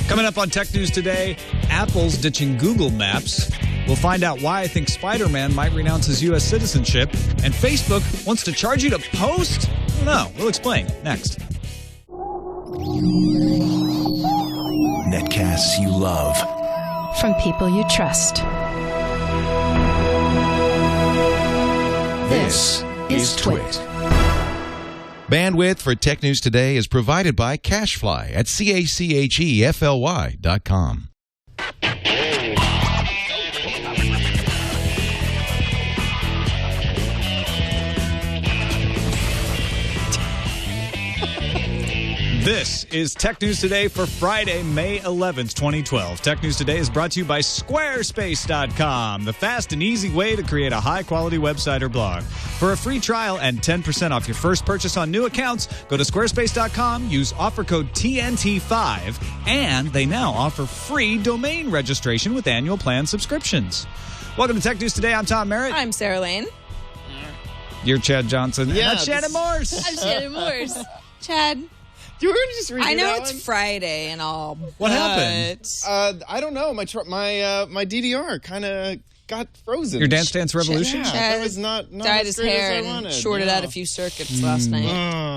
Coming up on Tech News today, Apple's ditching Google Maps. We'll find out why I think Spider-Man might renounce his U.S. citizenship. And Facebook wants to charge you to post? I don't know. We'll explain next. Netcasts you love. From people you trust. This is TWiT. Bandwidth for Tech News Today is provided by Cachefly at CACHEFLY.com. This is Tech News Today for Friday, May 11th, 2012. Tech News Today is brought to you by Squarespace.com, the fast and easy way to create a high-quality website or blog. For a free trial and 10% off your first purchase on new accounts, go to Squarespace.com, use offer code TNT5, and they now offer free domain registration with annual plan subscriptions. Welcome to Tech News Today. I'm Tom Merritt. I'm Sarah Lane. You're Chad Johnson. Yeah, and that's Shannon Morse. I'm Shannon Morse. Chad. You were going to just read I know that it's one? Friday and all. What happened? I don't know. My DDR kind of got frozen. Your Dance Dance Revolution? Yeah, Chad that was not dyed as his great hair as I and wanted. shorted out a few circuits last night.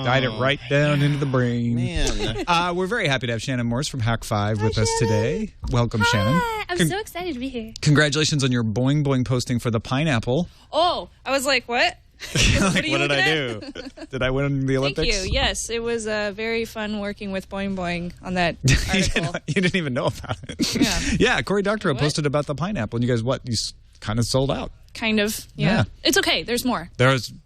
Dyed it right down into the brain. Man. We're very happy to have Shannon Morse from Hack 5 with us today. Welcome, Shannon. I'm so excited to be here. Congratulations on your Boing Boing posting for the pineapple. Oh, I was like, what? Like, what did I do? Did I win the Olympics? Thank you. Yes, it was very fun working with Boing Boing on that article. You didn't even know about it. Yeah. Yeah, Corey Doctorow posted about the pineapple, and you guys, you kind of sold out. Kind of, yeah. It's okay. There's more.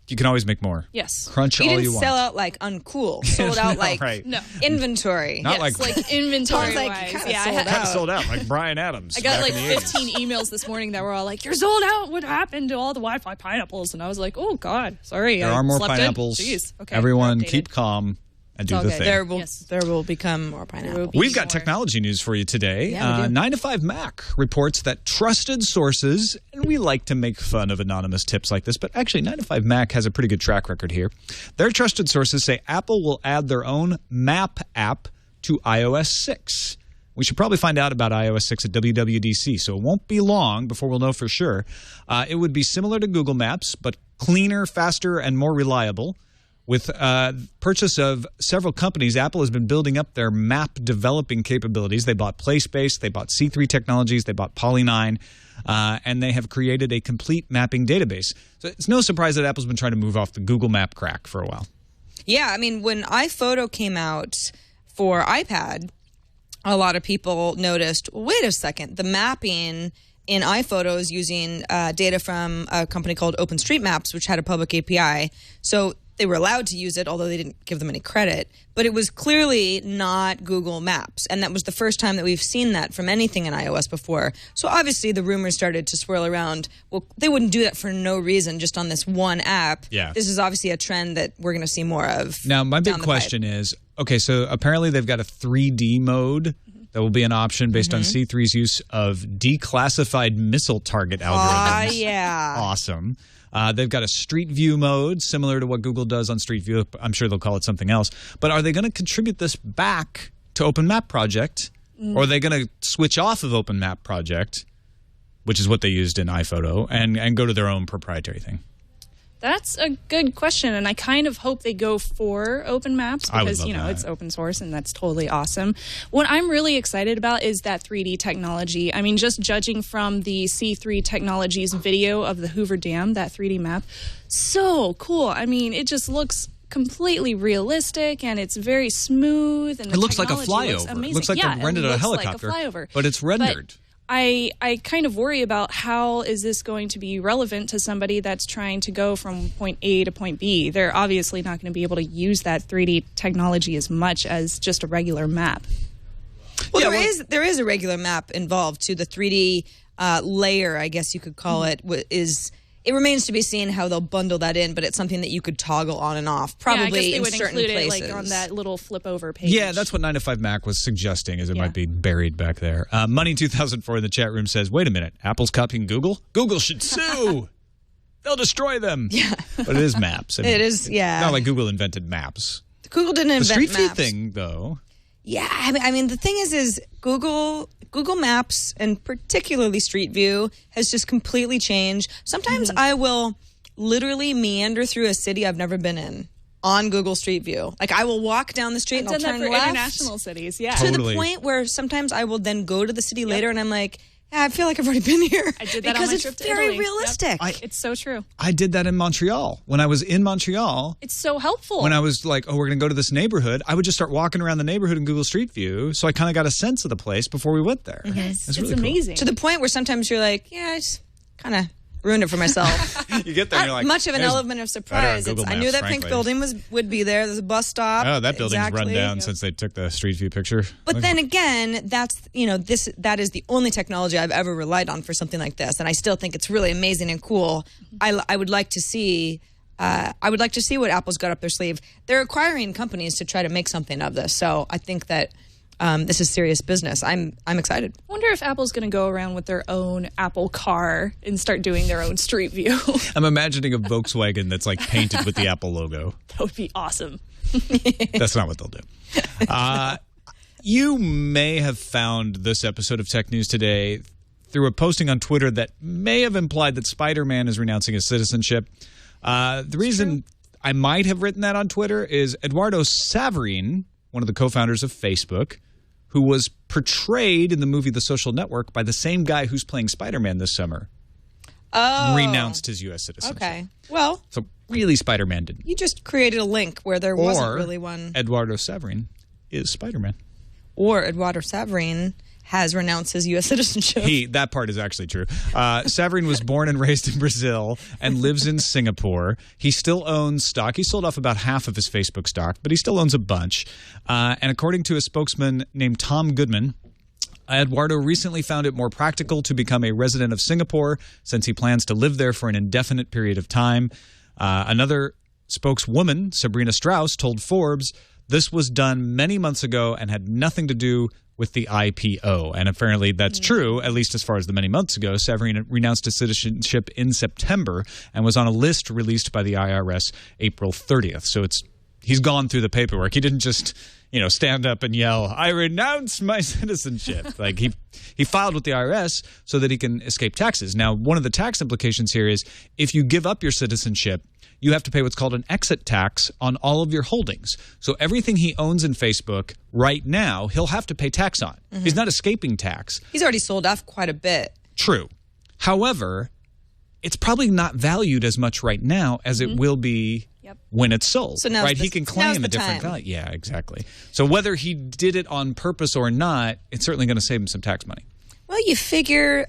You can always make more. Yes. Crunch all You you didn't want. sell out like uncool. Sold out No, like right. No. inventory. Not Yes, like inventory Sounds like wise. kinda Yeah, sold I out. Kind of sold out, like Bryan Adams. I got back like in the 80s. 15 emails this morning that were all like, "You're sold out. What happened to all the Wi-Fi pineapples?" And I was like, "Oh God, sorry." There I are more slept in. pineapples. Jeez. Okay. Everyone, Updated. keep calm and do all the good. thing. There will become more pineapple. We've got technology news for you today. Yeah, we do. 9to5Mac reports that trusted sources, and we like to make fun of anonymous tips like this, but actually 9to5Mac has a pretty good track record here. Their trusted sources say Apple will add their own map app to iOS 6. We should probably find out about iOS 6 at WWDC, so it won't be long before we'll know for sure. It would be similar to Google Maps, but cleaner, faster, and more reliable. With purchase of several companies, Apple has been building up their map developing capabilities. They bought PlaySpace, they bought C3 Technologies, they bought Poly9, and they have created a complete mapping database. So it's no surprise that Apple's been trying to move off the Google Map crack for a while. Yeah, I mean, when iPhoto came out for iPad, a lot of people noticed, wait a second, the mapping in iPhoto is using data from a company called OpenStreetMaps, which had a public API. So they were allowed to use it, although they didn't give them any credit. But it was clearly not Google Maps. And that was the first time that we've seen that from anything in iOS before. So obviously the rumors started to swirl around. Well, they wouldn't do that for no reason, just on this one app. Yeah. This is obviously a trend that we're going to see more of. Now, my big down the question is, okay, so apparently they've got a 3D mode that will be an option based on C3's use of declassified missile target algorithms. Yeah. Awesome. They've got a Street View mode, similar to what Google does on Street View. I'm sure they'll call it something else. But are they going to contribute this back to Open Map Project? Or are they going to switch off of Open Map Project, which is what they used in iPhoto, and go to their own proprietary thing? That's a good question, and I kind of hope they go for open maps I would because, love you know, that. it's open source, and that's totally awesome. What I'm really excited about is that 3D technology. I mean, just judging from the C3 Technologies video of the Hoover Dam, that 3D map, so cool. I mean, it just looks completely realistic, and it's very smooth. And It looks like a technology looks flyover. It amazing. looks like yeah, they've rented it a looks helicopter, like a flyover. but it's rendered. I kind of worry about how is this going to be relevant to somebody that's trying to go from point A to point B. They're obviously not going to be able to use that 3D technology as much as just a regular map. Well, there is a regular map involved too. The 3D layer, I guess you could call it, is. It remains to be seen how they'll bundle that in, but it's something that you could toggle on and off, probably yeah, I guess they in would certain include places. it like on that little flip over page. Yeah, that's what 9to5Mac was suggesting, is it might be buried back there. Money 2004 in the chat room says, wait a minute, Apple's copying Google? Google should sue! They'll destroy them! Yeah. But it is maps. I mean, it is, yeah. Not like Google invented maps. Google didn't The invent Street View maps. thing, though. Yeah, I mean, the thing is Google Maps and particularly Street View has just completely changed. Sometimes I will literally meander through a city I've never been in on Google Street View. Like, I will walk down the street and I'll turn left. International cities, yeah. To the point where sometimes I will then go to the city later and I'm like, yeah, I feel like I've already been here. I did that because on my it's trip to very Italy. realistic. Yep. It's so true. I did that in Montreal. When I was in Montreal, It's so helpful. when I was like, oh, we're going to go to this neighborhood, I would just start walking around the neighborhood in Google Street View. So I kind of got a sense of the place before we went there. Yes, It's it's really cool. amazing. To the point where sometimes you're like, yeah, I just kind of ruined it for myself. You get there and you're like, Much of an "There's element of better on surprise. Google I knew Maps, that pink frankly." building would be there. There's a bus stop. Oh, that building's run Exactly. down since they took the Street View picture. But then again, that is the only technology I've ever relied on for something like this, and I still think it's really amazing and cool. I would like to see. I would like to see what Apple's got up their sleeve. They're acquiring companies to try to make something of this, so I think that this is serious business. I'm excited. I wonder if Apple's going to go around with their own Apple car and start doing their own Street View. I'm imagining a Volkswagen that's like painted with the Apple logo. That would be awesome. That's not what they'll do. You may have found this episode of Tech News Today through a posting on Twitter that may have implied that Spider-Man is renouncing his citizenship. The reason I might have written that on Twitter is Eduardo Saverin, one of the co-founders of Facebook, who was portrayed in the movie The Social Network by the same guy who's playing Spider-Man this summer, renounced his U.S. citizenship. Okay. Well, So really Spider-Man didn't. you just created a link where there wasn't really one. Eduardo Saverin is Spider-Man. Or Eduardo Saverin has renounced his U.S. citizenship. That part is actually true. Saverin was born and raised in Brazil and lives in Singapore. He still owns stock. He sold off about half of his Facebook stock, but he still owns a bunch. And according to a spokesman named Tom Goodman, Eduardo recently found it more practical to become a resident of Singapore since he plans to live there for an indefinite period of time. Another spokeswoman, Sabrina Strauss, told Forbes this was done many months ago and had nothing to do with the IPO. And apparently that's true, at least as far as the many months ago. Saverin renounced his citizenship in September and was on a list released by the IRS April 30th. So he's gone through the paperwork. He didn't just, stand up and yell, I renounce my citizenship. Like he filed with the IRS so that he can escape taxes. Now, one of the tax implications here is if you give up your citizenship, you have to pay what's called an exit tax on all of your holdings. So everything he owns in Facebook right now, he'll have to pay tax on. Mm-hmm. He's not escaping tax. He's already sold off quite a bit. True. However, it's probably not valued as much right now as it will be when it's sold. So now he can claim a different value. Yeah, exactly. So whether he did it on purpose or not, it's certainly going to save him some tax money. Well, you figure,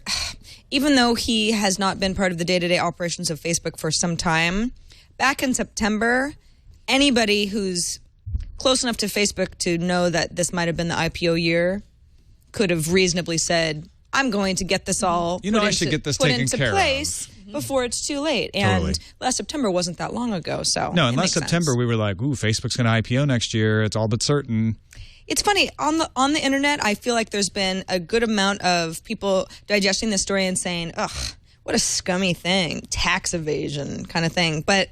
even though he has not been part of the day-to-day operations of Facebook for some time, back in September, anybody who's close enough to Facebook to know that this might have been the IPO year could have reasonably said, I'm going to get this all I should get this taken care of. place before it's too late. And last September wasn't that long ago. So no, and last September we were like, ooh, Facebook's going to IPO next year. It's all but certain. It's funny, on the internet, I feel like there's been a good amount of people digesting this story and saying, ugh, what a scummy thing, tax evasion kind of thing. But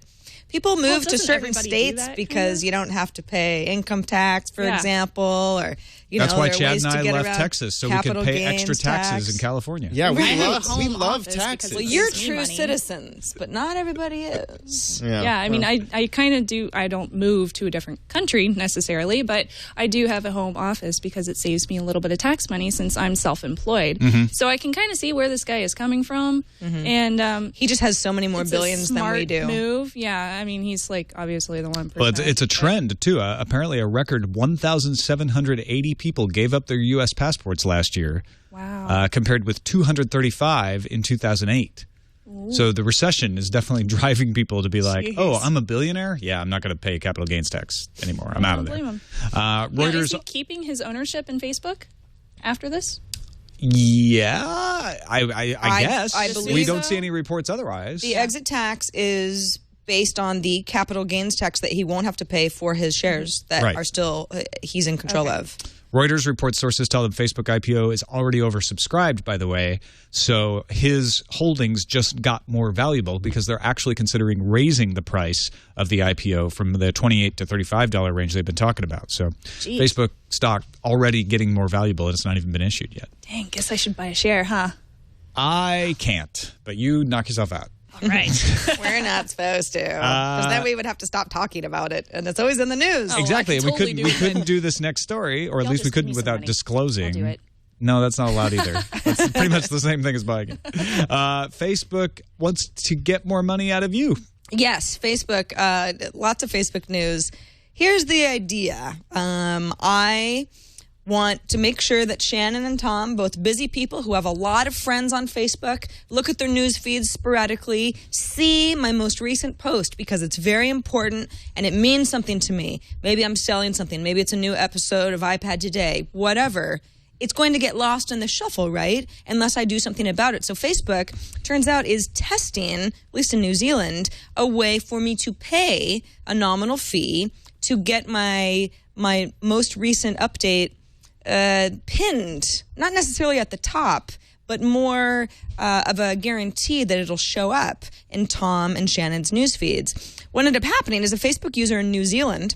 people move to certain states because you don't have to pay income tax, for example, or that's why there are Chad ways and to I get left around Texas so we could pay extra taxes in California. Yeah, we Right. love taxes. Well, you're true citizens, but not everybody is. Yeah, I mean, I kind of do. I don't move to a different country necessarily, but I do have a home office because it saves me a little bit of tax money since I'm self-employed. So I can kind of see where this guy is coming from, and he just has so many more billions than we do. Move, yeah. I mean, he's like obviously the 1%. Well, it's a trend too. Apparently, a record 1,780 people gave up their U.S. passports last year. Wow. Compared with 235 in 2008. Ooh. So the recession is definitely driving people to be like, oh, I'm a billionaire? Yeah, I'm not going to pay capital gains tax anymore. I'm out of there. Reuters. Is he keeping his ownership in Facebook after this? Yeah, I guess. I believe we don't so. see any reports otherwise. The exit tax is based on the capital gains tax that he won't have to pay for his shares that are still he's in control of. Reuters reports sources tell them Facebook IPO is already oversubscribed, by the way, so his holdings just got more valuable because they're actually considering raising the price of the IPO from the $28 to $35 range they've been talking about. So Jeez. Facebook stock already getting more valuable, and it's not even been issued yet. Dang, guess I should buy a share, huh? I can't, but you knock yourself out. All right. We're not supposed to, because then we would have to stop talking about it, and it's always in the news. Oh, Exactly. I could totally we couldn't do this next story, or at Y'all least we just give couldn't me some without money. disclosing. I'll do it. No, that's not allowed either. That's pretty much the same thing as buying it. Facebook wants to get more money out of you. Yes, Facebook. Lots of Facebook news. Here's the idea. I want to make sure that Shannon and Tom, both busy people who have a lot of friends on Facebook, look at their news feeds sporadically, see my most recent post because it's very important and it means something to me. Maybe I'm selling something. Maybe it's a new episode of iPad Today, whatever. It's going to get lost in the shuffle, right? Unless I do something about it. So Facebook, turns out, is testing, at least in New Zealand, a way for me to pay a nominal fee to get my most recent update pinned, not necessarily at the top, but more of a guarantee that it'll show up in Tom and Shannon's news feeds. What ended up happening is a Facebook user in New Zealand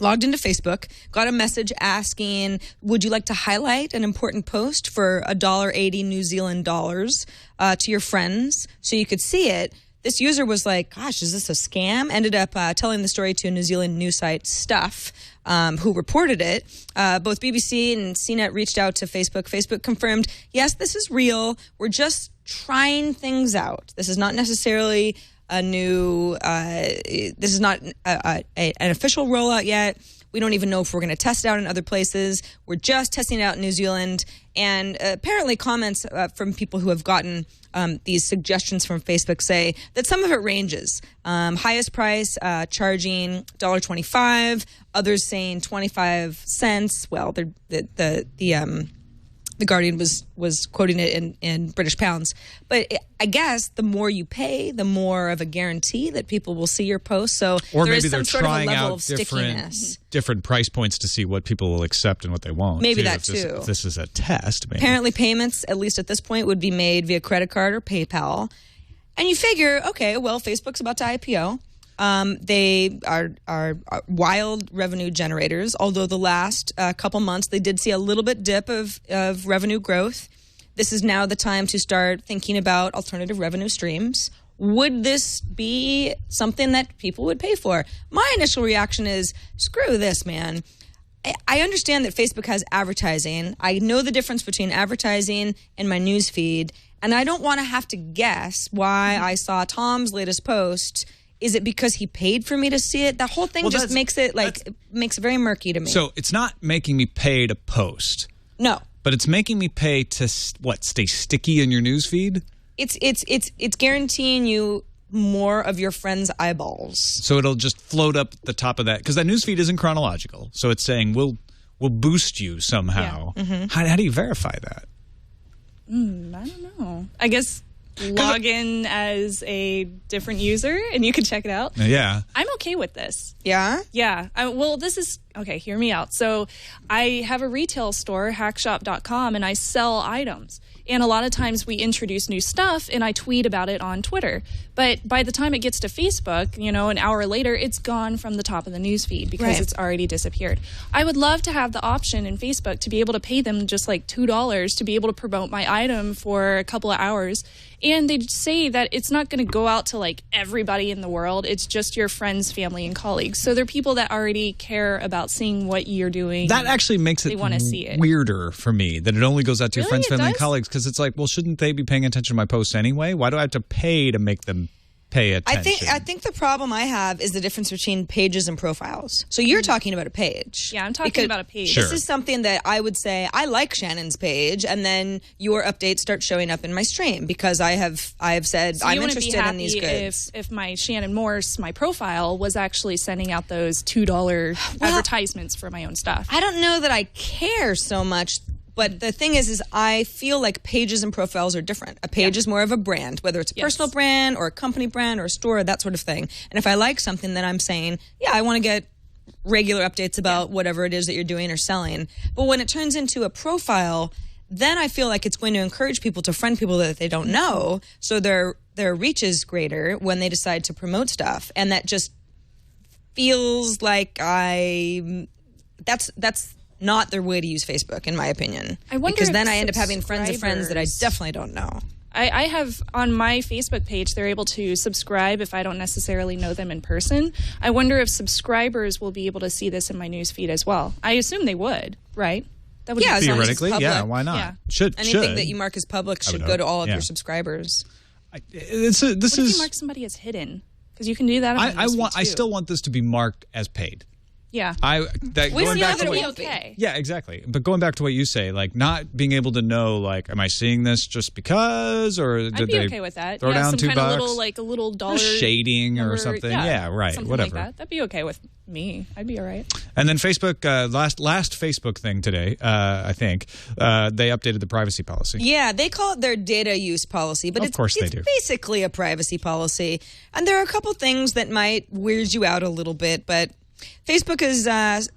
logged into Facebook, got a message asking, would you like to highlight an important post for $1.80 New Zealand dollars to your friends so you could see it? This user was like, gosh, is this a scam? Ended up telling the story to a New Zealand news site, Stuff, who reported it. Both BBC and CNET reached out to Facebook. Facebook confirmed, yes, this is real. We're just trying things out. This is not necessarily a new, this is not an official rollout yet. We don't even know if we're going to test it out in other places. We're just testing it out in New Zealand. And apparently comments from people who have gotten these suggestions from Facebook say that some of it ranges. Highest price charging $1.25, others saying 25 cents. Well, the Guardian was quoting it in British pounds. But I guess the more you pay, the more of a guarantee that people will see your post. So Or there maybe is they're some sort of a trying level out of stickiness. different price points to see what people will accept and what they won't. Maybe too, that if this, too. If this is a test, maybe. Apparently payments, at least at this point, would be made via credit card or PayPal. And you figure, okay, well, Facebook's about to IPO. They are wild revenue generators, although the last couple months they did see a little bit dip of revenue growth. This is now the time to start thinking about alternative revenue streams. Would this be something that people would pay for? My initial reaction is, screw this, man. I understand that Facebook has advertising. I know the difference between advertising and my news feed, and I don't want to have to guess why I saw Tom's latest post. Is it because he paid for me to see it? That whole thing just makes it very murky to me. So it's not making me pay to post. No. But it's making me pay to, stay sticky in your news feed? It's guaranteeing you more of your friends' eyeballs. So it'll just float up at the top of that. Because that news feed isn't chronological. So it's saying we'll boost you somehow. Yeah. Mm-hmm. How do you verify that? I don't know. I guess log in as a different user and you can check it out. Yeah. I'm okay with this. Yeah? Yeah. Well, this is, okay, hear me out. So I have a retail store, hackshop.com, and I sell items. And a lot of times we introduce new stuff and I tweet about it on Twitter. But by the time it gets to Facebook, an hour later, it's gone from the top of the news feed because it's already disappeared. I would love to have the option in Facebook to be able to pay them just like $2 to be able to promote my item for a couple of hours. And they say that it's not going to go out to like everybody in the world. It's just your friends, family, and colleagues. So they're people that already care about seeing what you're doing. That actually makes it weirder for me that it only goes out to your friends, family, and colleagues. Because it's like, well, shouldn't they be paying attention to my posts anyway? Why do I have to pay to make them pay attention? I think the problem I have is the difference between pages and profiles. So you're talking about a page. Yeah, I'm talking about a page. Sure. This is something that I would say I like Shannon's page, and then your updates start showing up in my stream because I have said so I'm interested in these goods. If my Shannon Morse, my profile, was actually sending out those $2 advertisements for my own stuff. I don't know that I care so much. But the thing is I feel like pages and profiles are different. A page is more of a brand, whether it's a personal brand or a company brand or a store, that sort of thing. And if I like something, then I'm saying, yeah, I want to get regular updates about whatever it is that you're doing or selling. But when it turns into a profile, then I feel like it's going to encourage people to friend people that they don't know, so their reach is greater when they decide to promote stuff. And that just feels like that's not their way to use Facebook, in my opinion. I wonder because if then I end up having friends of friends that I definitely don't know. I have on my Facebook page, they're able to subscribe if I don't necessarily know them in person. I wonder if subscribers will be able to see this in my news feed as well. I assume they would, right? That would Yeah, be as long as it's Theoretically, public. yeah, why not? Yeah. Anything that you mark as public should go to all of your subscribers. What if you mark somebody as hidden? Because you can do that on my news feed I too. still want this to be marked as paid. Yeah. don't know that it'll it be won't be. okay. Yeah, exactly. But going back to what you say, like not being able to know, like, am I seeing this just because, or did I'd be they okay with that. throw down some $2? kind of little, like a little dollar Or shading or number. something. Yeah, right. Something Whatever. like that. That'd be okay with me. I'd be all right. And then Facebook, last Facebook thing today, I think, they updated the privacy policy. Yeah, they call it their data use policy, but Of course they it's do. basically a privacy policy. And there are a couple things that might weird you out a little bit, but Facebook is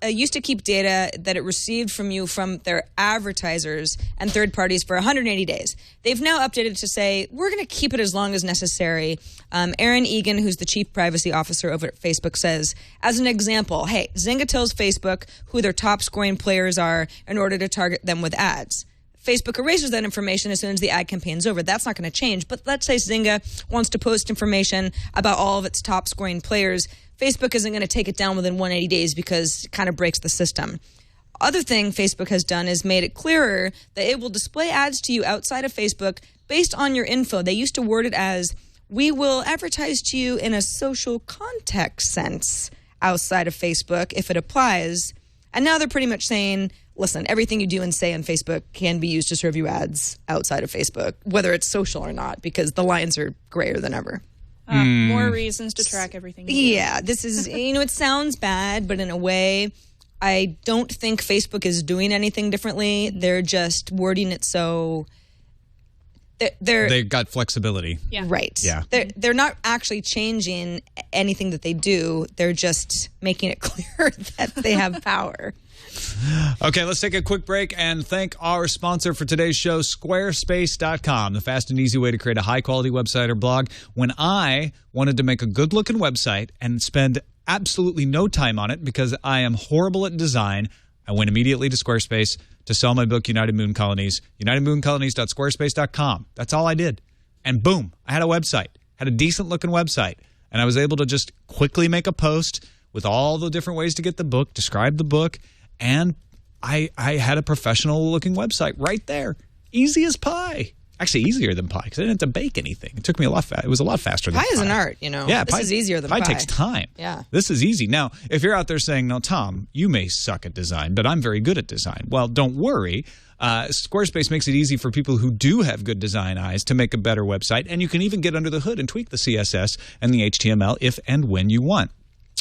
used to keep data that it received from you from their advertisers and third parties for 180 days. They've now updated to say, we're going to keep it as long as necessary. Aaron Egan, who's the chief privacy officer over at Facebook, says, as an example, hey, Zynga tells Facebook who their top scoring players are in order to target them with ads. Facebook erases that information as soon as the ad campaign's over. That's not going to change. But let's say Zynga wants to post information about all of its top scoring players. Facebook isn't going to take it down within 180 days because it kind of breaks the system. Other thing Facebook has done is made it clearer that it will display ads to you outside of Facebook based on your info. They used to word it as, we will advertise to you in a social context sense outside of Facebook if it applies. And now they're pretty much saying, listen, everything you do and say on Facebook can be used to serve you ads outside of Facebook, whether it's social or not, because the lines are grayer than ever. More reasons to track everything. You do. Yeah, this is, it sounds bad, but in a way, I don't think Facebook is doing anything differently. They're just wording it so They got flexibility. Yeah. right. Yeah. They're not actually changing anything that they do. They're just making it clear that they have power. Okay, let's take a quick break and thank our sponsor for today's show, Squarespace.com, the fast and easy way to create a high-quality website or blog. When I wanted to make a good-looking website and spend absolutely no time on it because I am horrible at design, I went immediately to Squarespace to sell my book, United Moon Colonies, unitedmooncolonies.squarespace.com. That's all I did. And boom, I had a website, had a decent-looking website, and I was able to just quickly make a post with all the different ways to get the book, describe the book, and I had a professional-looking website right there. Easy as pie. Actually, easier than pie because I didn't have to bake anything. It took me it was a lot faster than pie. Pie is an art, Yeah, this is easier than pie. Pie takes time. Yeah. This is easy. Now, if you're out there saying, no, Tom, you may suck at design, but I'm very good at design. Well, don't worry. Squarespace makes it easy for people who do have good design eyes to make a better website, and you can even get under the hood and tweak the CSS and the HTML if and when you want.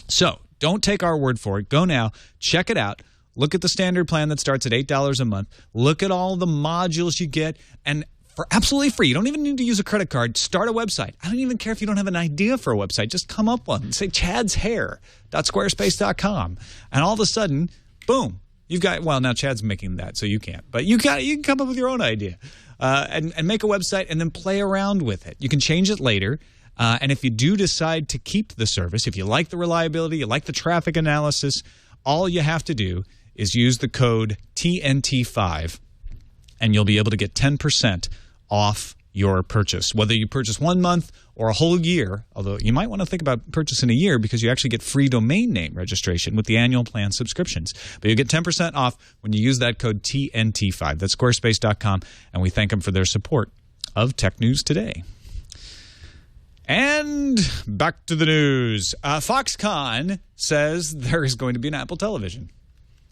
So don't take our word for it. Go now. Check it out. Look at the standard plan that starts at $8 a month. Look at all the modules you get. And for absolutely free, you don't even need to use a credit card. Start a website. I don't even care if you don't have an idea for a website. Just come up one. Say chadshair.squarespace.com. And all of a sudden, boom, you've got, well, now Chad's making that, so you can't. But you can come up with your own idea and make a website and then play around with it. You can change it later. And if you do decide to keep the service, if you like the reliability, you like the traffic analysis, all you have to do is use the code TNT5, and you'll be able to get 10% off your purchase, whether you purchase 1 month or a whole year, although you might want to think about purchasing a year because you actually get free domain name registration with the annual plan subscriptions. But you get 10% off when you use that code TNT5. That's squarespace.com, and we thank them for their support of Tech News Today. And back to the news. Foxconn says there is going to be an Apple television.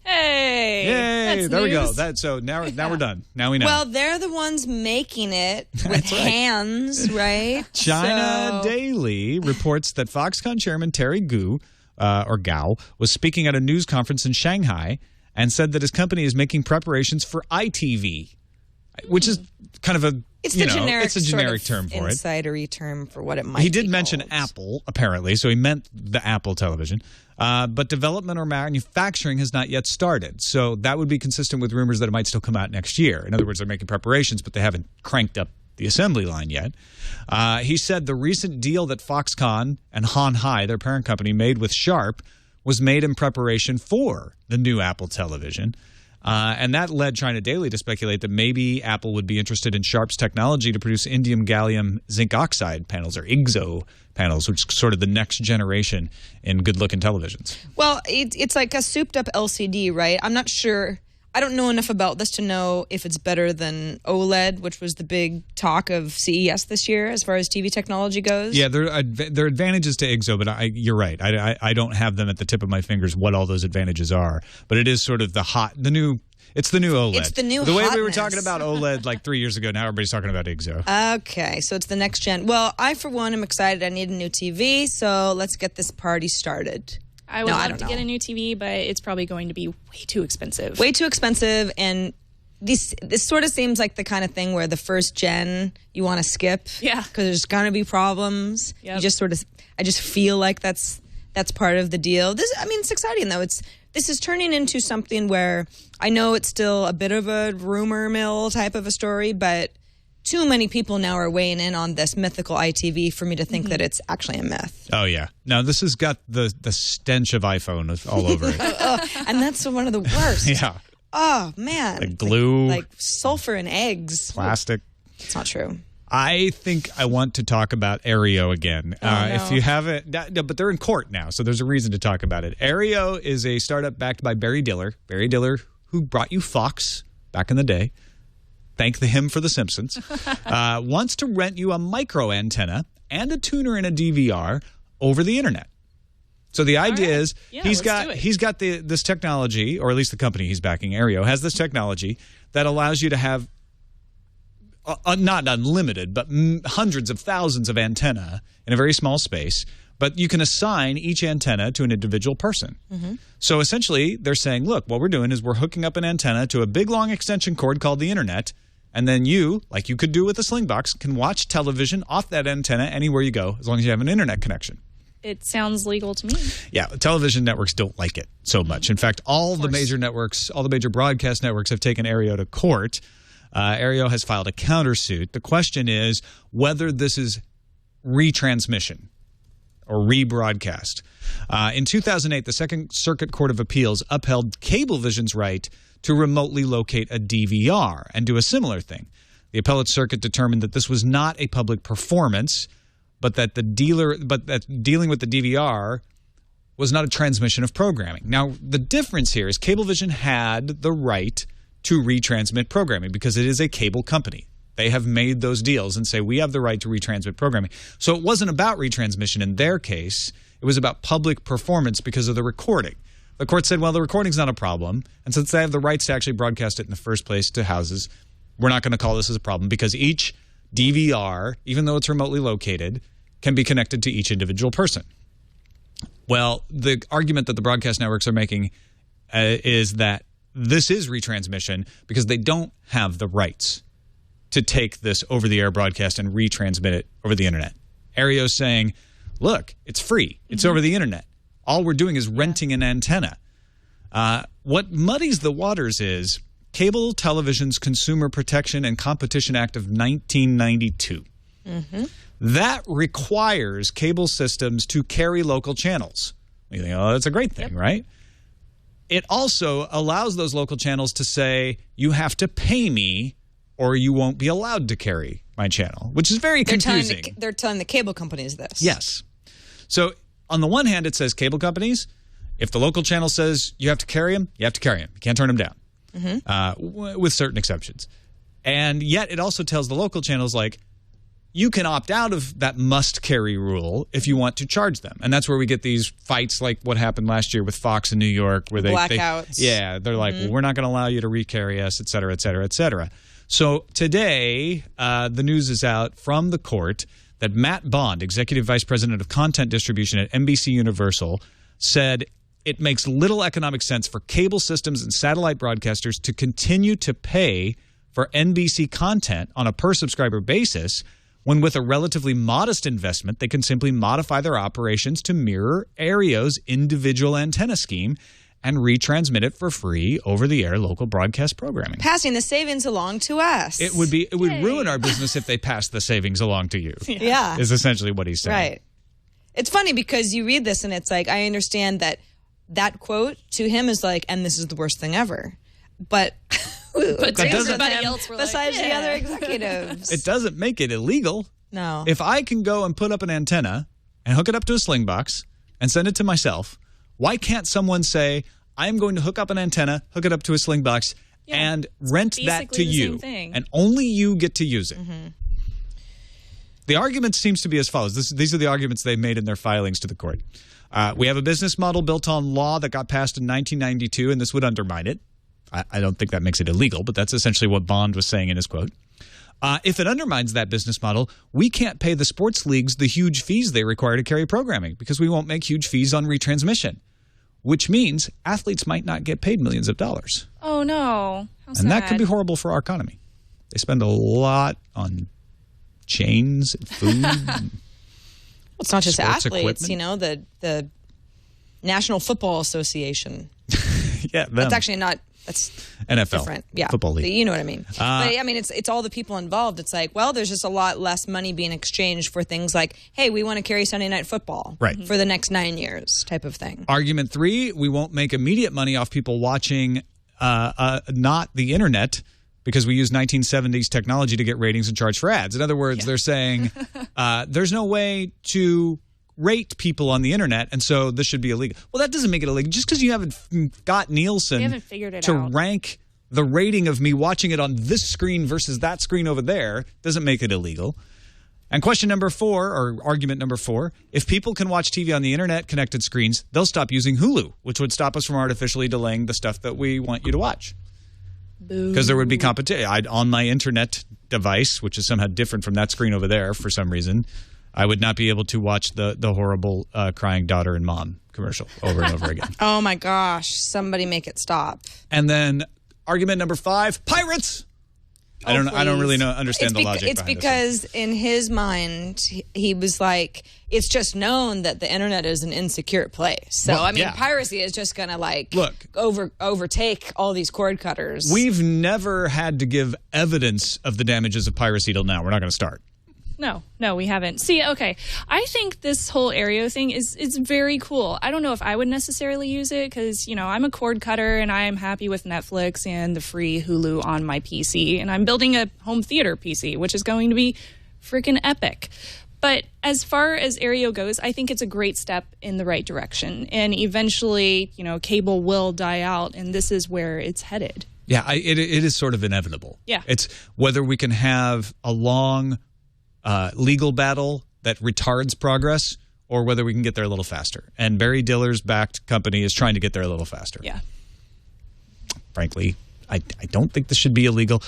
Hey, Yay! that's There we news. go. So now we're done. Now we know. Well, they're the ones making it with That's right. hands, right? China So- Daily reports that Foxconn chairman Terry Gou was speaking at a news conference in Shanghai and said that his company is making preparations for ITV. which is kind of a It's the generic, it's a generic term for it. Insidery term for what it might be. He did mention called. Apple, apparently, so he meant the Apple television. But development or manufacturing has not yet started. So that would be consistent with rumors that it might still come out next year. In other words, they're making preparations, but they haven't cranked up the assembly line yet. He said the recent deal that Foxconn and Han Hai, their parent company, made with Sharp was made in preparation for the new Apple television. And that led China Daily to speculate that maybe Apple would be interested in Sharp's technology to produce indium gallium zinc oxide panels, or IGZO panels, which is sort of the next generation in good-looking televisions. Well, it's like a souped-up LCD, right? I'm not sure. I don't know enough about this to know if it's better than OLED, which was the big talk of CES this year as far as TV technology goes. Yeah, there are advantages to IGZO, but you're right. I don't have them at the tip of my fingers what all those advantages are. But it is sort of it's the new OLED. It's the new The way we were hotness. talking about OLED like 3 years ago, now everybody's talking about IGZO. Okay, so it's the next gen. Well, I, for one, am excited. I need a new TV, so let's get this party started. I would love don't to know. get a new TV, but it's probably going to be way too expensive. Way too expensive, and this sort of seems like the kind of thing where the first gen you want to skip. Yeah. Because there's going to be problems. Yep. You just sort of, I just feel like that's part of the deal. It's exciting though. This is turning into something where I know it's still a bit of a rumor mill type of a story, but too many people now are weighing in on this mythical ITV for me to think that it's actually a myth. Oh, yeah. Now, this has got the stench of iPhone all over it. And that's one of the worst. Yeah. Oh, man. Like glue. Like sulfur and eggs. Plastic. It's not true. I think I want to talk about Aereo again. no. If you haven't, no, but they're in court now, so there's a reason to talk about it. Aereo is a startup backed by Barry Diller. Barry Diller, who brought you Fox back in the day. Thank him for The Simpsons. Wants to rent you a micro antenna and a tuner and a DVR over the internet. So the idea is he's got this technology, or at least the company he's backing, Aereo, has this technology that allows you to have not unlimited, but hundreds of thousands of antenna in a very small space. But you can assign each antenna to an individual person. Mm-hmm. So essentially, they're saying, look, what we're doing is we're hooking up an antenna to a big, long extension cord called the internet, and then you, like you could do with a Slingbox, can watch television off that antenna anywhere you go, as long as you have an internet connection. It sounds legal to me. Yeah, television networks don't like it so much. In fact, all the major networks, all the major broadcast networks have taken Aereo to court. Aereo has filed a countersuit. The question is whether this is retransmission or rebroadcast. In 2008, the Second Circuit Court of Appeals upheld Cablevision's right to remotely locate a DVR and do a similar thing. The appellate circuit determined that this was not a public performance, but that dealing with the DVR was not a transmission of programming. Now, the difference here is Cablevision had the right to retransmit programming because it is a cable company. They have made those deals and say, we have the right to retransmit programming. So it wasn't about retransmission in their case. It was about public performance because of the recording. The court said, well, the recording's not a problem. And since they have the rights to actually broadcast it in the first place to houses, we're not going to call this as a problem because each DVR, even though it's remotely located, can be connected to each individual person. Well, the argument that the broadcast networks are making is that this is retransmission because they don't have the rights to take this over-the-air broadcast and retransmit it over the internet. Aereo's saying, look, it's free. It's over the internet. All we're doing is renting an antenna. What muddies the waters is Cable Television's Consumer Protection and Competition Act of 1992. Mm-hmm. That requires cable systems to carry local channels. You think, oh, that's a great thing, right? It also allows those local channels to say, you have to pay me or you won't be allowed to carry my channel, which is very confusing. They're telling the cable companies this. Yes. So on the one hand, it says cable companies, if the local channel says you have to carry them, you have to carry them. You can't turn them down, with certain exceptions. And yet it also tells the local channels, like, you can opt out of that must-carry rule if you want to charge them. And that's where we get these fights like what happened last year with Fox in New York. Where blackouts. They're like, well, we're not going to allow you to recarry us, et cetera, et cetera, et cetera. So today, the news is out from the court that Matt Bond, Executive Vice President of Content Distribution at NBC Universal, said it makes little economic sense for cable systems and satellite broadcasters to continue to pay for NBC content on a per-subscriber basis, when with a relatively modest investment, they can simply modify their operations to mirror Aereo's individual antenna scheme and retransmit it for free over-the-air local broadcast programming. Passing the savings along to us. It would ruin our business if they passed the savings along to you. Yeah. Is essentially what he's saying. Right. It's funny because you read this and it's like, I understand that quote to him is like, and this is the worst thing ever. But everybody else were besides the other executives. It doesn't make it illegal. No. If I can go and put up an antenna and hook it up to a sling box and send it to myself, why can't someone say, I'm going to hook up an antenna, hook it up to a sling box, and rent that to you, and only you get to use it? Mm-hmm. The argument seems to be as follows. These are the arguments they made in their filings to the court. We have a business model built on law that got passed in 1992, and this would undermine it. I don't think that makes it illegal, but that's essentially what Bond was saying in his quote. If it undermines that business model, we can't pay the sports leagues the huge fees they require to carry programming because we won't make huge fees on retransmission, which means athletes might not get paid millions of dollars. Oh, no. How sad. And that could be horrible for our economy. They spend a lot on chains and food. And it's not just athletes, equipment. The National Football Association. Yeah, that's actually not. That's NFL, different. Yeah, football league. You know what I mean. But I mean, it's all the people involved. It's like, well, there's just a lot less money being exchanged for things like, hey, we want to carry Sunday Night Football for the next 9 years, type of thing. Argument 3: we won't make immediate money off people watching not the internet because we use 1970s technology to get ratings and charge for ads. In other words, they're saying there's no way to rate people on the internet, and so this should be illegal. Well, that doesn't make it illegal. Just because you haven't got Nielsen to rank the rating of me watching it on this screen versus that screen over there doesn't make it illegal. And question number 4, or argument number 4, if people can watch TV on the internet-connected screens, they'll stop using Hulu, which would stop us from artificially delaying the stuff that we want you to watch. Because there would be competition. On my internet device, which is somehow different from that screen over there for some reason, I would not be able to watch the horrible crying daughter and mom commercial over and over again. Oh, my gosh. Somebody make it stop. And then argument number 5, pirates. I don't really understand the logic behind It's because in his mind, he was like, it's just known that the internet is an insecure place. So, piracy is just going to overtake all these cord cutters. We've never had to give evidence of the damages of piracy till now. We're not going to start. No, we haven't. See, okay, I think this whole Aereo thing is very cool. I don't know if I would necessarily use it because, I'm a cord cutter and I'm happy with Netflix and the free Hulu on my PC. And I'm building a home theater PC, which is going to be freaking epic. But as far as Aereo goes, I think it's a great step in the right direction. And eventually, cable will die out, and this is where it's headed. Yeah, it is sort of inevitable. Yeah. It's whether we can have a long legal battle that retards progress or whether we can get there a little faster. And Barry Diller's backed company is trying to get there a little faster. Yeah. Frankly, I don't think this should be illegal.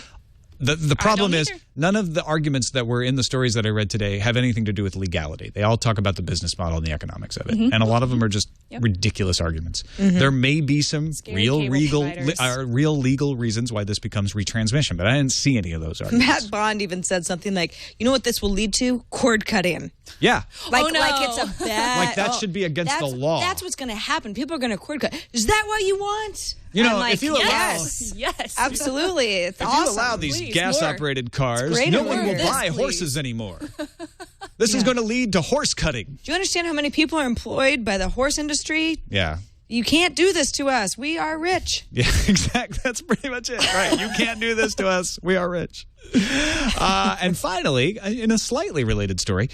The problem is none of the arguments that were in the stories that I read today have anything to do with legality. They all talk about the business model and the economics of it. Mm-hmm. And a lot of them are just ridiculous arguments. Mm-hmm. There may be some real legal reasons why this becomes retransmission, but I didn't see any of those arguments. Matt Bond even said something like, you know what this will lead to? Cord cutting. Yeah. Like it's a bad... Like that should be against the law. That's what's going to happen. People are going to cord cut. Is that what you want? If you allow... Yes, absolutely. It's awesome. If you allow these gas-operated cars, no one will buy horses anymore. This is going to lead to horse cutting. Do you understand how many people are employed by the horse industry? Yeah. You can't do this to us. We are rich. Yeah, exactly. That's pretty much it. Right. You can't do this to us. We are rich. And finally, in a slightly related story,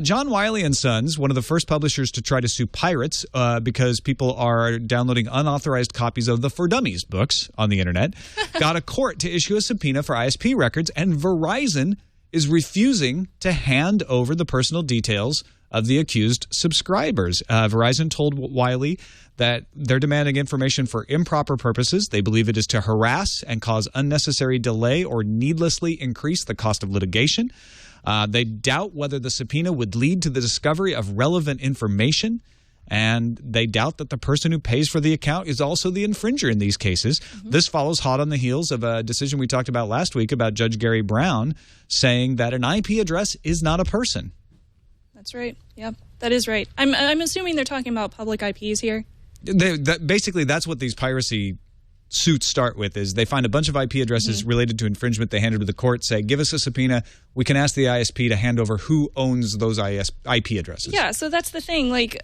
John Wiley & Sons, one of the first publishers to try to sue pirates because people are downloading unauthorized copies of the For Dummies books on the internet, got a court to issue a subpoena for ISP records, and Verizon is refusing to hand over the personal details of the accused subscribers. Verizon told Wiley that they're demanding information for improper purposes. They believe it is to harass and cause unnecessary delay or needlessly increase the cost of litigation. They doubt whether the subpoena would lead to the discovery of relevant information. and they doubt that the person who pays for the account is also the infringer in these cases. This follows hot on the heels of a decision we talked about last week about Judge Gary Brown saying that an IP address is not a person. That's right. Yeah, that is right. I'm assuming they're talking about public IPs here. Basically, that's what these piracy suits start with, is they find a bunch of IP addresses related to infringement. They hand it to the court, say, give us a subpoena. We can ask the ISP to hand over who owns those IP addresses. Yeah, so that's the thing. Like,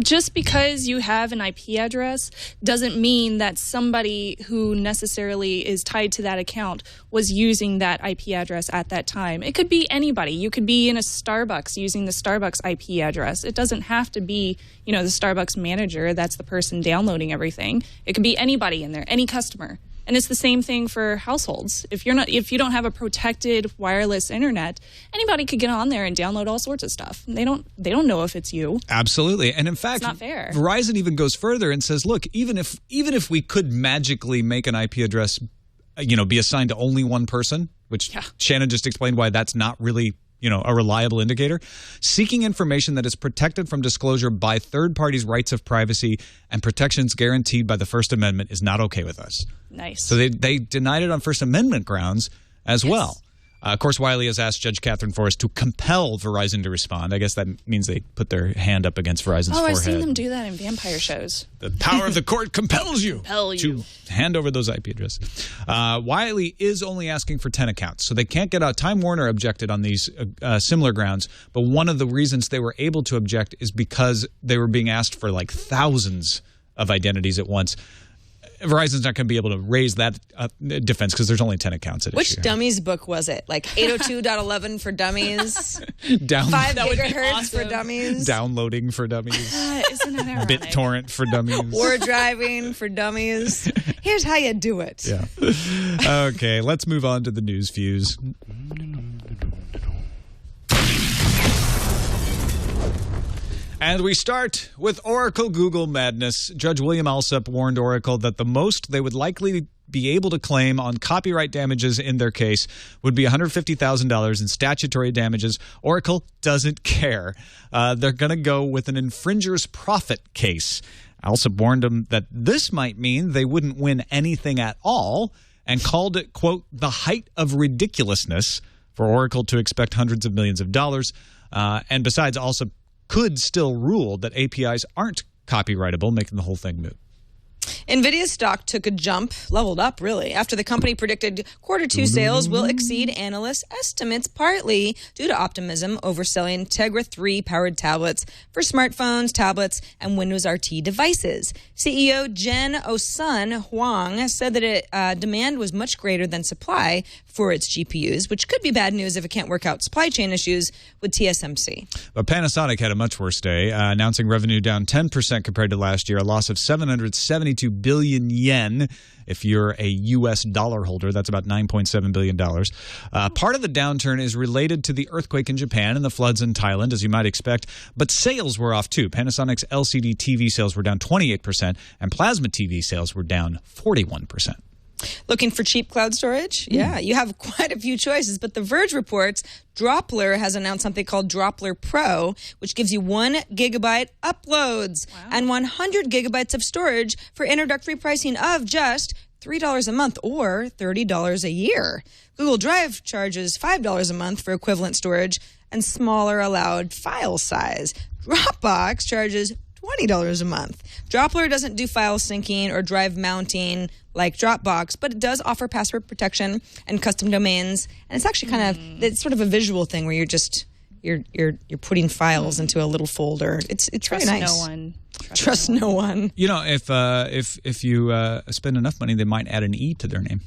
just because you have an IP address doesn't mean that somebody who necessarily is tied to that account was using that IP address at that time. It could be anybody. You could be in a Starbucks using the Starbucks IP address. It doesn't have to be, the Starbucks manager. That's the person downloading everything. It could be anybody in there, any customer. And it's the same thing for households. If you don't have a protected wireless internet, anybody could get on there and download all sorts of stuff. They don't know if it's you. Absolutely. And in fact, it's not fair. Verizon even goes further and says, look, even if we could magically make an IP address, be assigned to only one person, which Shannon just explained why that's not really a reliable indicator. Seeking information that is protected from disclosure by third parties' rights of privacy and protections guaranteed by the First Amendment is not okay with us. Nice. So they denied it on First Amendment grounds as well. Of course, Wiley has asked Judge Catherine Forrest to compel Verizon to respond. I guess that means they put their hand up against Verizon's forehead. I've seen them do that in vampire shows. The power of the court compels you to hand over those IP addresses. Wiley is only asking for 10 accounts, so they can't get out. Time Warner objected on these similar grounds, but one of the reasons they were able to object is because they were being asked for like thousands of identities at once. Verizon's not going to be able to raise that defense because there's only 10 accounts at issue. Which dummies book was it? Like 802.11 for dummies? 5 gigahertz for dummies? Downloading for dummies? Isn't that ironic? BitTorrent for dummies? War driving for dummies? Here's how you do it. Yeah. Okay, let's move on to the news fuse. And we start with Oracle Google madness. Judge William Alsup warned Oracle that the most they would likely be able to claim on copyright damages in their case would be $150,000 in statutory damages. Oracle doesn't care. They're going to go with an infringer's profit case. Alsup warned them that this might mean they wouldn't win anything at all and called it, quote, the height of ridiculousness for Oracle to expect hundreds of millions of dollars. And besides, Alsup could still rule that APIs aren't copyrightable, making the whole thing moot. NVIDIA's stock took a jump, leveled up really, after the company predicted Q2 sales will exceed analysts' estimates, partly due to optimism over selling Tegra 3 powered tablets for smartphones, tablets, and Windows RT devices. CEO Jen Osun Huang said that demand was much greater than supply for its GPUs, which could be bad news if it can't work out supply chain issues with TSMC. But Panasonic had a much worse day, announcing revenue down 10% compared to last year, a loss of 772 billion yen. If you're a U.S. dollar holder, that's about $9.7 billion. Part of the downturn is related to the earthquake in Japan and the floods in Thailand, as you might expect. But sales were off, too. Panasonic's LCD TV sales were down 28%, and plasma TV sales were down 41%. Looking for cheap cloud storage? Yeah, you have quite a few choices, but The Verge reports Droppler has announced something called Droppler Pro, which gives you 1 gigabyte uploads and 100 gigabytes of storage for introductory pricing of just $3 a month or $30 a year. Google Drive charges $5 a month for equivalent storage and smaller allowed file size. Dropbox charges $20 a month. Droppler doesn't do file syncing or drive mounting like Dropbox, but it does offer password protection and custom domains. And it's actually it's sort of a visual thing where you're putting files into a little folder. It's Trust very nice. no one. Trust no one. You know, if you spend enough money, they might add an E to their name.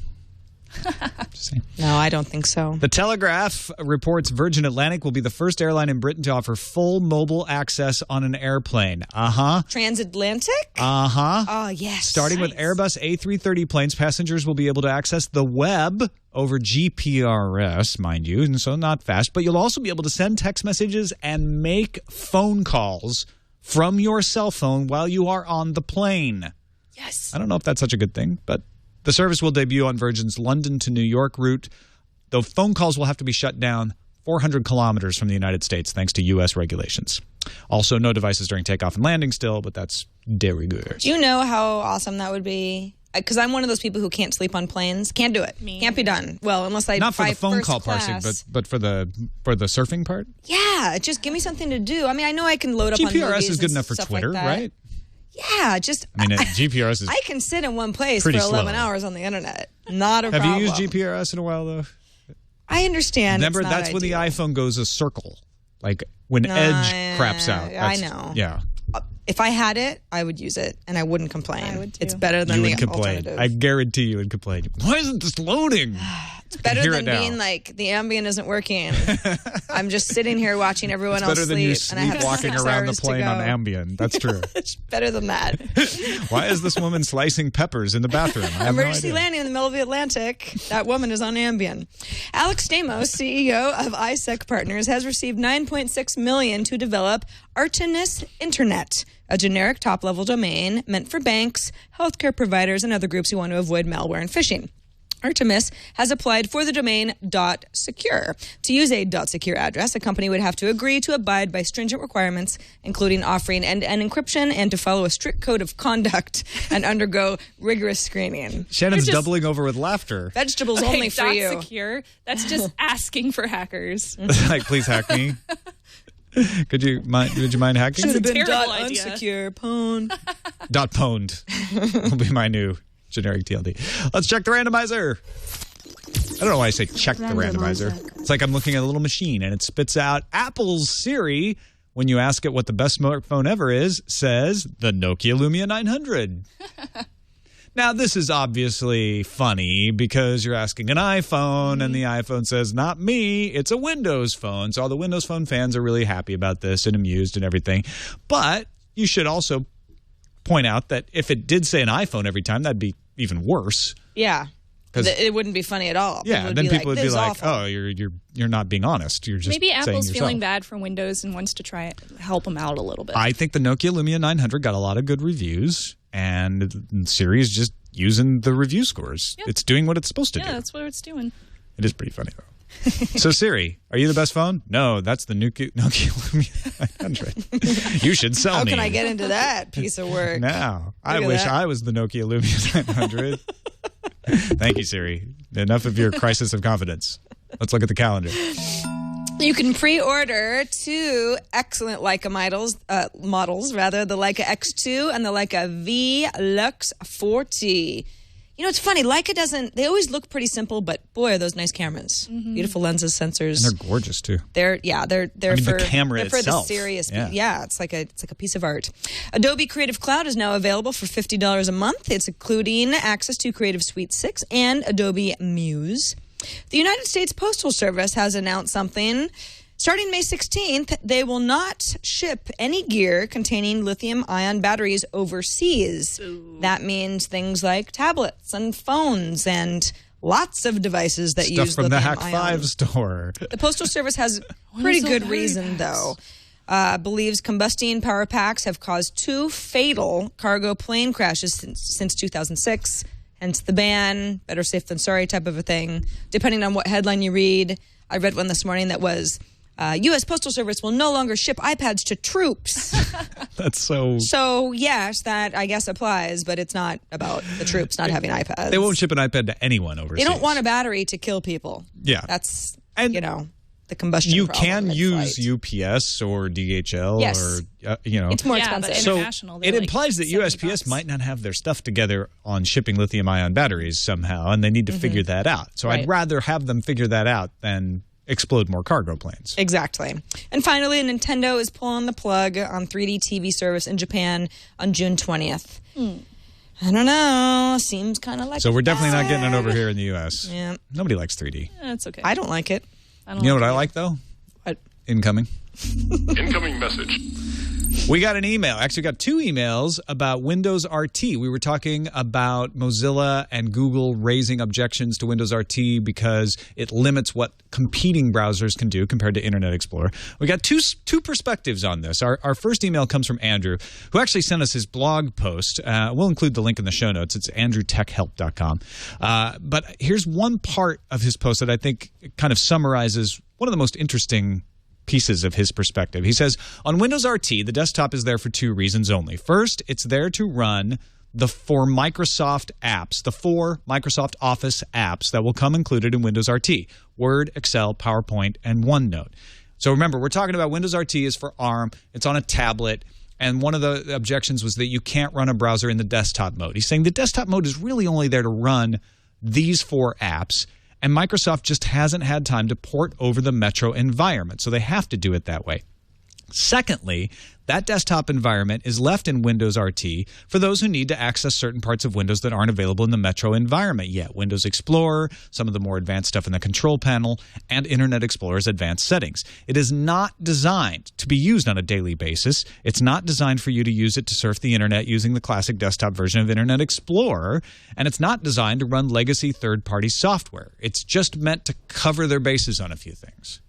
Just saying. No, I don't think so. The Telegraph reports Virgin Atlantic will be the first airline in Britain to offer full mobile access on an airplane. Transatlantic? Oh, yes. Starting with Airbus A330 planes, passengers will be able to access the web over GPRS, mind you, and so not fast, but you'll also be able to send text messages and make phone calls from your cell phone while you are on the plane. Yes. I don't know if that's such a good thing, but the service will debut on Virgin's London to New York route, though phone calls will have to be shut down 400 kilometers from the United States, thanks to U.S. regulations. Also, no devices during takeoff and landing still, but that's de rigueur. Do you know how awesome that would be? Because I'm one of those people who can't sleep on planes. Can't do it. Can't be done. Well, unless I not for the phone call class. parsing, but for the surfing part. Yeah, just give me something to do. I mean, I know I can load up on movies GPRS is good enough for stuff Twitter, like that. right? Yeah, just I mean, GPRS is. I can sit in one place for pretty 11 slow. hours on the internet. Not a problem. Have you used GPRS in a while though? I understand. Remember, it's not that's when the ideal. iPhone goes a circle, like when Edge craps out. I That's- know. Yeah. If I had it, I would use it, and I wouldn't complain. I would too. It's better than You the would complain. alternative. I guarantee you would complain. Why isn't this loading? It's better hear than it now. being like the Ambient isn't working. I'm just sitting here watching everyone else Better than you sleep, and I have sleepwalking 6 around the hours to plane go. on Ambien. That's true. It's better than that. Why is this woman slicing peppers in the bathroom? I have Emergency no idea. landing in the middle of the Atlantic. That woman is on Ambien. Alex Stamos, CEO of iSec Partners, has received $9.6 million to develop Artemis Internet, a generic top-level domain meant for banks, healthcare providers, and other groups who want to avoid malware and phishing. Artemis has applied for the domain .secure. To use a .secure address, a company would have to agree to abide by stringent requirements, including offering end-to-end encryption and to follow a strict code of conduct and undergo rigorous screening. Shannon's just- doubling over with laughter. Vegetables Okay, only for dot you. secure. That's just asking for hackers. Like, please hack me. Would you mind hacking? That's a Been terrible dot idea. unsecure pwn. .pwned will be my new generic TLD. Let's check the randomizer. I don't know why I say check the randomizer. It's like I'm looking at a little machine and it spits out Apple's Siri. When you ask it what the best smartphone ever is, says the Nokia Lumia 900. Now, this is obviously funny because you're asking an iPhone and the iPhone says, not me, it's a Windows phone. So all the Windows Phone fans are really happy about this and amused and everything. But you should also point out that if it did say an iPhone every time, that'd be even worse. Yeah. 'Cause- It wouldn't be funny at all. Yeah, then people would "This be is like, awful." "Oh, you're not being honest. You're just Maybe saying Apple's yourself." feeling bad for Windows and wants to try it, help them out a little bit. I think the Nokia Lumia 900 got a lot of good reviews, and Siri is just using the review scores. Yep. It's doing what it's supposed to yeah, do. that's what it's doing. It is pretty funny, though. So, Siri, are you the best phone? No, that's the Nokia Lumia 900. You should sell How me. can I get into that piece of work? Now, I at wish that. I was the Nokia Lumia 900. Thank you, Siri. Enough of your crisis of confidence. Let's look at the calendar. You can pre-order two excellent Leica models, the Leica X2 and the Leica V Lux 40. You know, it's funny. Leica they always look pretty simple, but boy, are those nice cameras. Beautiful lenses, sensors. And they're gorgeous, too. They're I mean, for the camera they're for the itself. serious. Yeah. It's like a piece of art. Adobe Creative Cloud is now available for $50 a month. It's including access to Creative Suite 6 and Adobe Muse. The United States Postal Service has announced something. Starting May 16th, they will not ship any gear containing lithium-ion batteries overseas. Ooh. That means things like tablets and phones and lots of devices that Stuff use from the lithium-ion. Hack 5 store. The Postal Service has pretty so good battery reason, packs? though. Believes combusting power packs have caused 2 fatal cargo plane crashes since 2006. Hence the ban, better safe than sorry type of a thing. Depending on what headline you read. I read one this morning that was, U.S. Postal Service will no longer ship iPads to troops. That's so... So, yes, that I guess applies, but it's not about the troops not having iPads. They won't ship an iPad to anyone overseas. They don't want a battery to kill people. Yeah. That's, And the combustion You problem can mid-flight. use UPS or DHL Yes. or, It's more Yeah, but expensive. So international, it they're like implies that $70 USPS might not have their stuff together on shipping lithium-ion batteries somehow, and they need to figure that out. So I'd Right. rather have them figure that out than explode more cargo planes. Exactly. And finally, Nintendo is pulling the plug on 3D TV service in Japan on June 20th. I don't know. Seems kind of like So we're definitely not getting it bad. over here in the U.S. Yeah. Nobody likes 3D. That's okay. I don't like it. I don't You know what like I like, though? What? Incoming. Incoming message. We got an email. Actually, got 2 emails about Windows RT. We were talking about Mozilla and Google raising objections to Windows RT because it limits what competing browsers can do compared to Internet Explorer. We got two perspectives on this. Our first email comes from Andrew, who actually sent us his blog post. We'll include the link in the show notes. It's andrewtechhelp.com. But here's one part of his post that I think kind of summarizes one of the most interesting pieces of his perspective. He says, on Windows RT, the desktop is there for 2 reasons only. First, it's there to run the 4 Microsoft apps, the 4 Microsoft Office apps that will come included in Windows RT: Word, Excel, PowerPoint, and OneNote. So remember, we're talking about Windows RT is for ARM. It's on a tablet. And one of the objections was that you can't run a browser in the desktop mode. He's saying the desktop mode is really only there to run these 4 apps. And Microsoft just hasn't had time to port over the Metro environment, so they have to do it that way. Secondly, that desktop environment is left in Windows RT for those who need to access certain parts of Windows that aren't available in the Metro environment yet. Windows Explorer, some of the more advanced stuff in the control panel, and Internet Explorer's advanced settings. It is not designed to be used on a daily basis. It's not designed for you to use it to surf the Internet using the classic desktop version of Internet Explorer, and it's not designed to run legacy third-party software. It's just meant to cover their bases on a few things.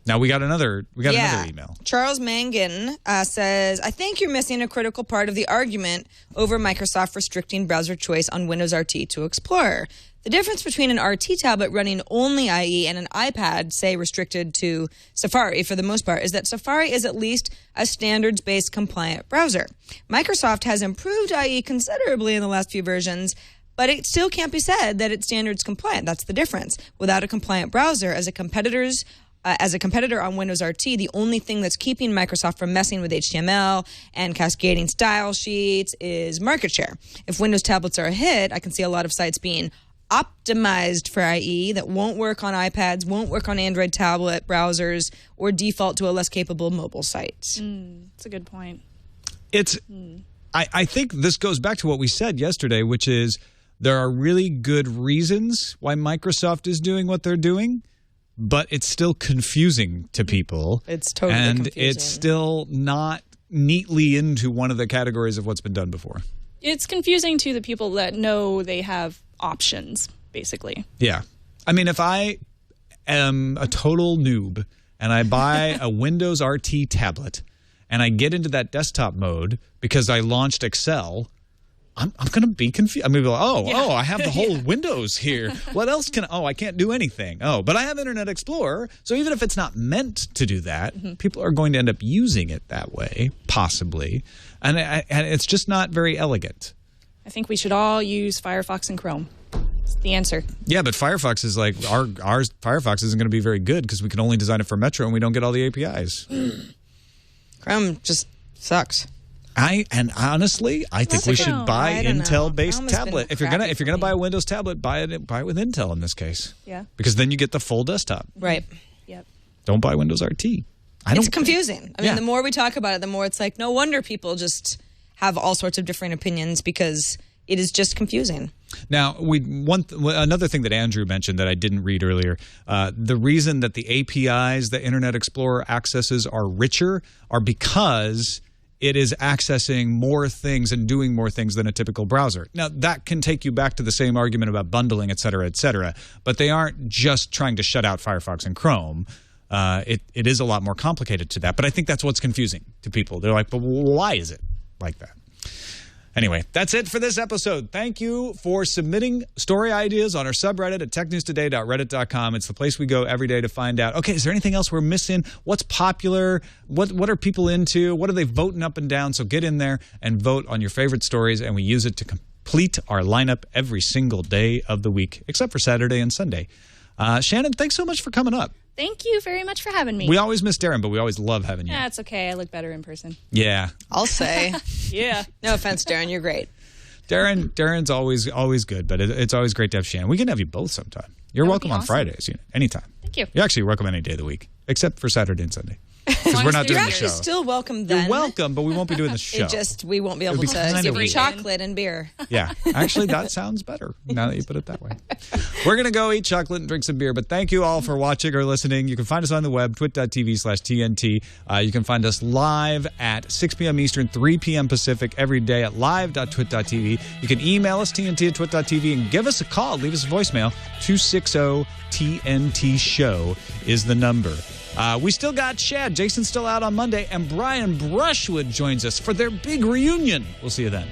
Now we got another email. Charles Mangan says, I think you're missing a critical part of the argument over Microsoft restricting browser choice on Windows RT to Explorer. The difference between an RT tablet running only IE and an iPad, say, restricted to Safari for the most part, is that Safari is at least a standards-based compliant browser. Microsoft has improved IE considerably in the last few versions, but it still can't be said that it's standards compliant. That's the difference. Without a compliant browser, as a competitor on Windows RT, the only thing that's keeping Microsoft from messing with HTML and cascading style sheets is market share. If Windows tablets are a hit, I can see a lot of sites being optimized for IE that won't work on iPads, won't work on Android tablet browsers, or default to a less capable mobile site. That's a good point. I think this goes back to what we said yesterday, which is there are really good reasons why Microsoft is doing what they're doing, but it's still confusing to people. It's totally confusing. And it's still not neatly into one of the categories of what's been done before. It's confusing to the people that know they have options, basically. Yeah. I mean, if I am a total noob and I buy a Windows RT tablet and I get into that desktop mode because I launched Excel, I'm going to be confused. I'm going to be like, I have the whole Windows here. What else I can't do anything. But I have Internet Explorer. So even if it's not meant to do that, people are going to end up using it that way, possibly. And it's just not very elegant. I think we should all use Firefox and Chrome. It's the answer. Yeah, but Firefox is like, our Firefox isn't going to be very good because we can only design it for Metro and we don't get all the APIs. Chrome just sucks. Honestly, I think we should buy Intel-based tablet. If you're gonna buy a Windows tablet, buy it with Intel in this case. Yeah. Because then you get the full desktop. Right. Yep. Don't buy Windows RT. It's confusing. I mean, the more we talk about it, the more it's like, no wonder people just have all sorts of different opinions because it is just confusing. Now, another thing that Andrew mentioned that I didn't read earlier, the reason that the APIs that Internet Explorer accesses are richer are because it is accessing more things and doing more things than a typical browser. Now, that can take you back to the same argument about bundling, et cetera, but they aren't just trying to shut out Firefox and Chrome. It is a lot more complicated to that, but I think that's what's confusing to people. They're like, but why is it like that? Anyway, that's it for this episode. Thank you for submitting story ideas on our subreddit at technewstoday.reddit.com. It's the place we go every day to find out, okay, is there anything else we're missing? What's popular? What are people into? What are they voting up and down? So get in there and vote on your favorite stories, and we use it to complete our lineup every single day of the week, except for Saturday and Sunday. Shannon, thanks so much for coming up. Thank you very much for having me. We always miss Darren, but we always love having you. Yeah, it's okay. I look better in person. Yeah. I'll say. Yeah. No offense, Darren. You're great. Darren's always good, but it's always great to have Shannon. We can have you both sometime. You're welcome on Fridays, anytime. Thank you. You're actually welcome any day of the week, except for Saturday and Sunday. because we're not doing You're the actually show. still welcome then. You're welcome, but we won't be doing the show. We won't be able be to kinda give you weird. chocolate and beer. Yeah, actually, that sounds better now that you put it that way. We're going to go eat chocolate and drink some beer, but thank you all for watching or listening. You can find us on the web, twit.tv/TNT. You can find us live at 6 p.m. Eastern, 3 p.m. Pacific every day at live.twit.tv. You can email us, TNT@twit.tv, and give us a call. Leave us a voicemail. 260-TNT-SHOW is the number. We still got Shad. Jason's still out on Monday, and Brian Brushwood joins us for their big reunion. We'll see you then.